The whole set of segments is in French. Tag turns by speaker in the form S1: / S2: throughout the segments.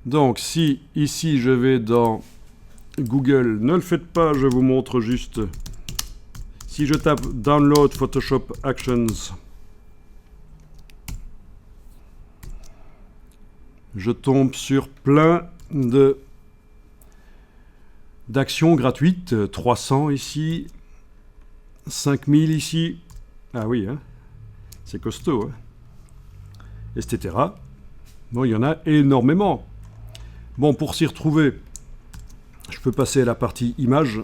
S1: Donc si ici je vais dans Google, ne le faites pas, je vous montre juste. Si je tape Download Photoshop Actions, je tombe sur plein d'actions gratuites. 300 ici, 5000 ici. Ah oui, hein, c'est costaud, hein, etc. Bon, il y en a énormément. Bon, pour s'y retrouver, je peux passer à la partie images.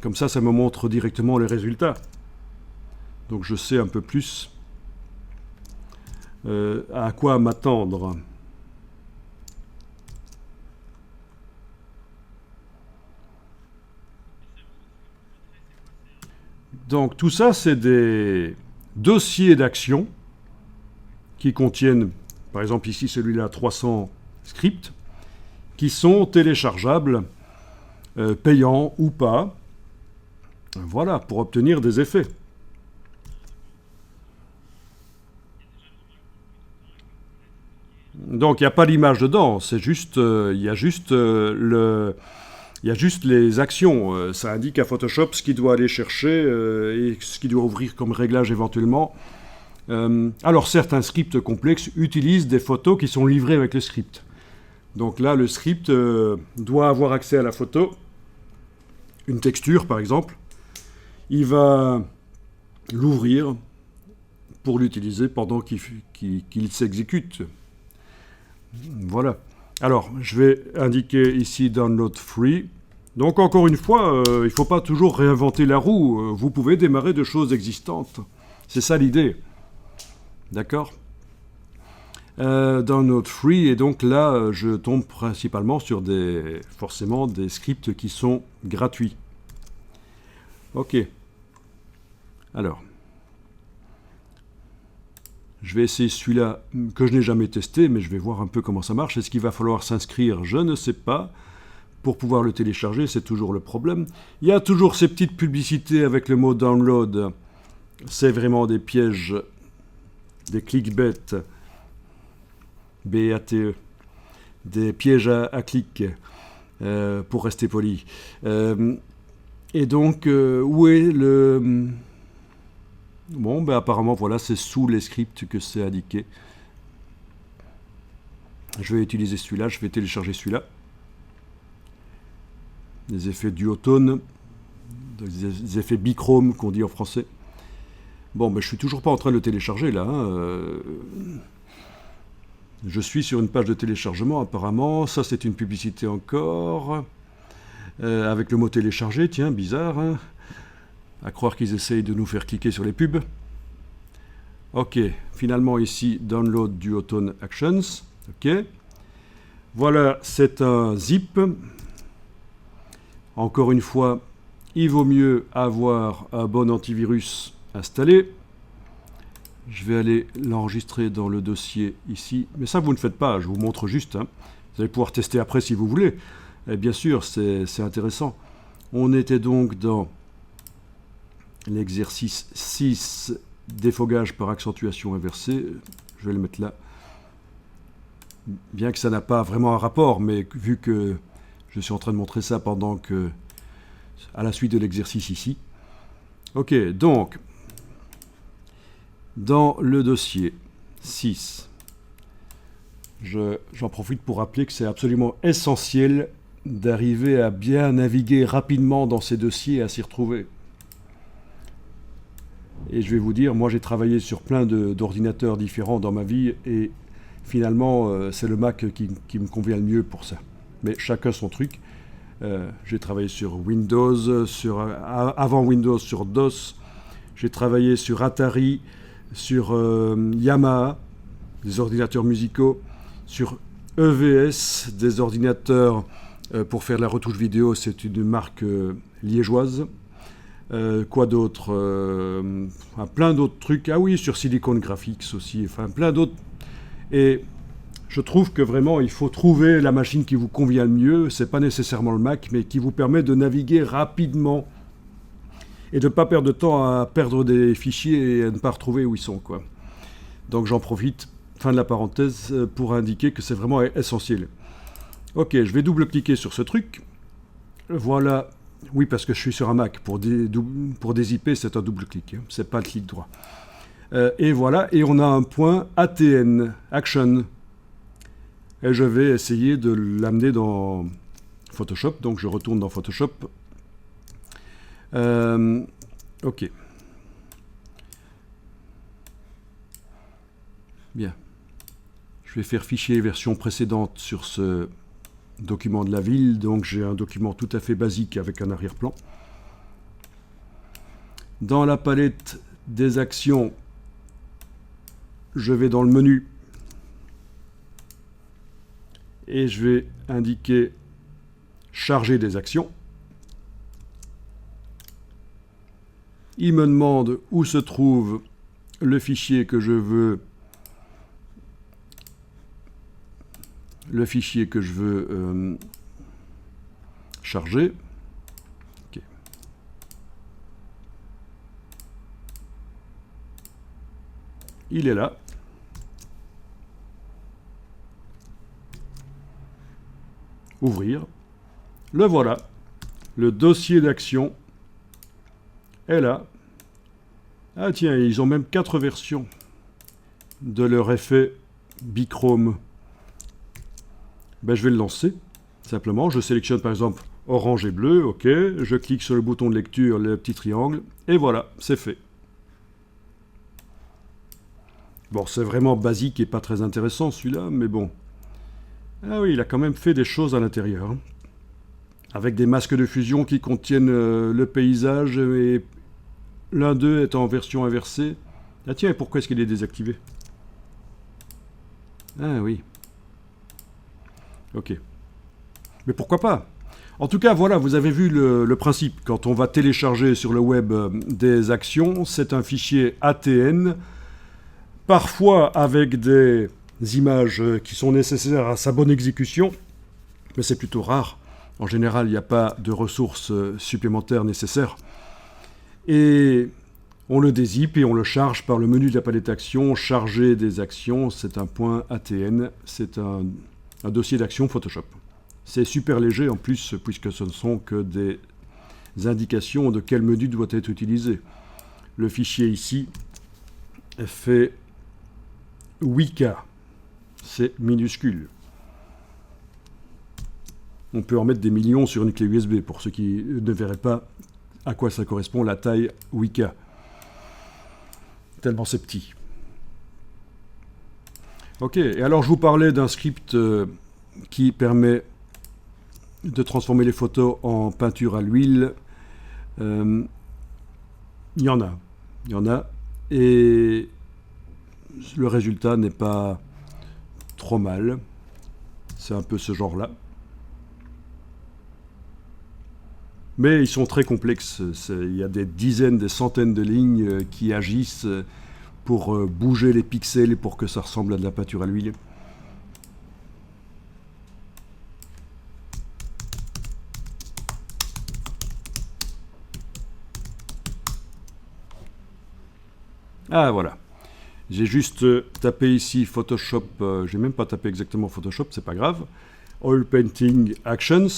S1: Comme ça me montre directement les résultats. Donc je sais un peu plus à quoi m'attendre. Donc tout ça, c'est des dossiers d'action qui contiennent, par exemple ici celui-là, 300 scripts, qui sont téléchargeables, payants ou pas, voilà, pour obtenir des effets. Donc il n'y a pas d'image dedans, c'est juste, il y a juste les actions. Ça indique à Photoshop ce qu'il doit aller chercher et ce qu'il doit ouvrir comme réglage éventuellement. Alors certains scripts complexes utilisent des photos qui sont livrées avec le script. Donc là, le script doit avoir accès à la photo, une texture par exemple. Il va l'ouvrir pour l'utiliser pendant qu'il s'exécute. Voilà. Alors, je vais indiquer ici Download Free. Donc, encore une fois, il ne faut pas toujours réinventer la roue. Vous pouvez démarrer de choses existantes. C'est ça l'idée. D'accord ? Download Free. Et donc là, je tombe principalement sur forcément des scripts qui sont gratuits. Ok. Alors. Je vais essayer celui-là que je n'ai jamais testé, mais je vais voir un peu comment ça marche. Est-ce qu'il va falloir s'inscrire? Je ne sais pas. Pour pouvoir le télécharger, c'est toujours le problème. Il y a toujours ces petites publicités avec le mot download. C'est vraiment des pièges, des clickbait, B-A-T-E, des pièges à clics, pour rester poli. Et donc, où est le... Bon, ben apparemment, voilà, c'est sous les scripts que c'est indiqué. Je vais utiliser celui-là, je vais télécharger celui-là. Des effets duotone, des effets bichrome qu'on dit en français. Bon, ben je suis toujours pas en train de le télécharger là. Je suis sur une page de téléchargement apparemment. Ça, c'est une publicité encore. Avec le mot télécharger, tiens, bizarre, hein. À croire qu'ils essayent de nous faire cliquer sur les pubs. Ok, finalement ici, Download Duotone Actions. Ok. Voilà, c'est un zip. Encore une fois, il vaut mieux avoir un bon antivirus installé. Je vais aller l'enregistrer dans le dossier ici. Mais ça, vous ne faites pas, je vous montre juste. Hein. Vous allez pouvoir tester après si vous voulez. Et bien sûr, c'est intéressant. On était donc dans l'exercice 6, défogage par accentuation inversée. Je vais le mettre là. Bien que ça n'a pas vraiment un rapport, mais vu que je suis en train de montrer ça pendant que, à la suite de l'exercice ici. Ok, donc, dans le dossier 6, j'en profite pour rappeler que c'est absolument essentiel d'arriver à bien naviguer rapidement dans ces dossiers et à s'y retrouver. Et je vais vous dire, moi j'ai travaillé sur plein d'ordinateurs différents dans ma vie et finalement c'est le Mac qui me convient le mieux pour ça. Mais chacun son truc. J'ai travaillé sur Windows, avant Windows sur DOS. J'ai travaillé sur Atari, sur Yamaha, des ordinateurs musicaux, sur EVS, des ordinateurs pour faire la retouche vidéo, c'est une marque liégeoise. Quoi d'autre plein d'autres trucs. Ah oui, sur Silicon Graphics aussi, enfin plein d'autres. Et je trouve que vraiment, il faut trouver la machine qui vous convient le mieux. C'est pas nécessairement le Mac, mais qui vous permet de naviguer rapidement et de ne pas perdre de temps à perdre des fichiers et à ne pas retrouver où ils sont, quoi. Donc j'en profite, fin de la parenthèse, pour indiquer que c'est vraiment essentiel. Ok, je vais double-cliquer sur ce truc. Voilà. Oui, parce que je suis sur un Mac. Pour des IP, c'est un double-clic. Hein. C'est pas le clic droit. Et voilà. Et on a un point ATN, Action. Et je vais essayer de l'amener dans Photoshop. Donc je retourne dans Photoshop. Ok. Bien. Je vais faire fichier version précédente sur ce document de la ville. Donc j'ai un document tout à fait basique avec un arrière-plan. Dans la palette des actions, je vais dans le menu et je vais indiquer charger des actions. Il me demande où se trouve le fichier que je veux charger. Okay. Il est là. Ouvrir. Le voilà. Le dossier d'action est là. Ah tiens, ils ont même 4 versions de leur effet bichrome. Ben, je vais le lancer, simplement. Je sélectionne par exemple orange et bleu, ok. Je clique sur le bouton de lecture, le petit triangle, et voilà, c'est fait. Bon, c'est vraiment basique et pas très intéressant celui-là, mais bon. Ah oui, il a quand même fait des choses à l'intérieur. Hein. Avec des masques de fusion qui contiennent le paysage, et l'un d'eux est en version inversée. Ah tiens, et pourquoi est-ce qu'il est désactivé? Ah oui. Ok. Mais pourquoi pas? En tout cas, voilà, vous avez vu le principe. Quand on va télécharger sur le web des actions, c'est un fichier ATN, parfois avec des images qui sont nécessaires à sa bonne exécution, mais c'est plutôt rare. En général, il n'y a pas de ressources supplémentaires nécessaires. Et on le dézippe et on le charge par le menu de la palette actions. Charger des actions, c'est un point ATN, c'est un dossier d'action Photoshop. C'est super léger en plus, puisque ce ne sont que des indications de quel menu doit être utilisé. Le fichier ici fait 8K. C'est minuscule. On peut en mettre des millions sur une clé USB, pour ceux qui ne verraient pas à quoi ça correspond, la taille 8K. Tellement c'est petit. Ok, et alors je vous parlais d'un script qui permet de transformer les photos en peinture à l'huile. Il y en a, et le résultat n'est pas trop mal. C'est un peu ce genre-là. Mais ils sont très complexes. Il y a des dizaines, des centaines de lignes qui agissent pour bouger les pixels et pour que ça ressemble à de la peinture à l'huile. Ah voilà. J'ai juste tapé ici Photoshop. J'ai même pas tapé exactement Photoshop, c'est pas grave. Oil Painting Actions.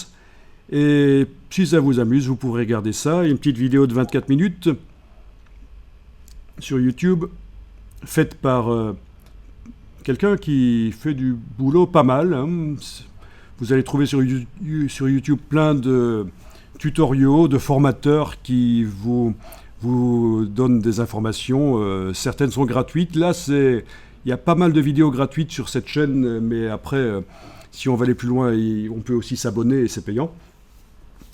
S1: Et si ça vous amuse, vous pourrez regarder ça. Il y a une petite vidéo de 24 minutes sur YouTube, faite par quelqu'un qui fait du boulot pas mal. Hein. Vous allez trouver sur YouTube plein de tutoriaux, de formateurs qui vous donnent des informations. Certaines sont gratuites. Là, il y a pas mal de vidéos gratuites sur cette chaîne, mais après, si on va aller plus loin, on peut aussi s'abonner et c'est payant.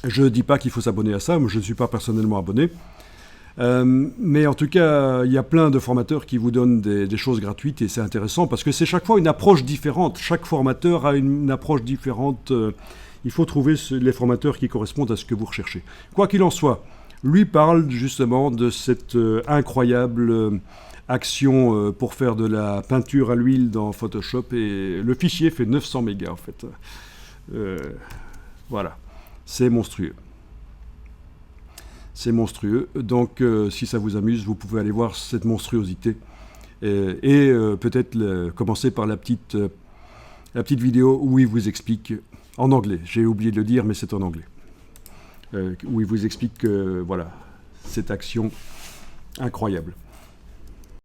S1: Je ne dis pas qu'il faut s'abonner à ça, moi je ne suis pas personnellement abonné. Mais en tout cas, il y a plein de formateurs qui vous donnent des choses gratuites et c'est intéressant parce que c'est chaque fois une approche différente. Chaque formateur a une approche différente. Il faut trouver les formateurs qui correspondent à ce que vous recherchez. Quoi qu'il en soit, lui parle justement de cette incroyable action pour faire de la peinture à l'huile dans Photoshop et le fichier fait 900 mégas en fait. Voilà. C'est monstrueux. C'est monstrueux. Donc, si ça vous amuse, vous pouvez aller voir cette monstruosité. Et peut-être commencer par la petite vidéo où il vous explique En anglais, j'ai oublié de le dire, mais c'est en anglais. Où il vous explique que, voilà, cette action incroyable.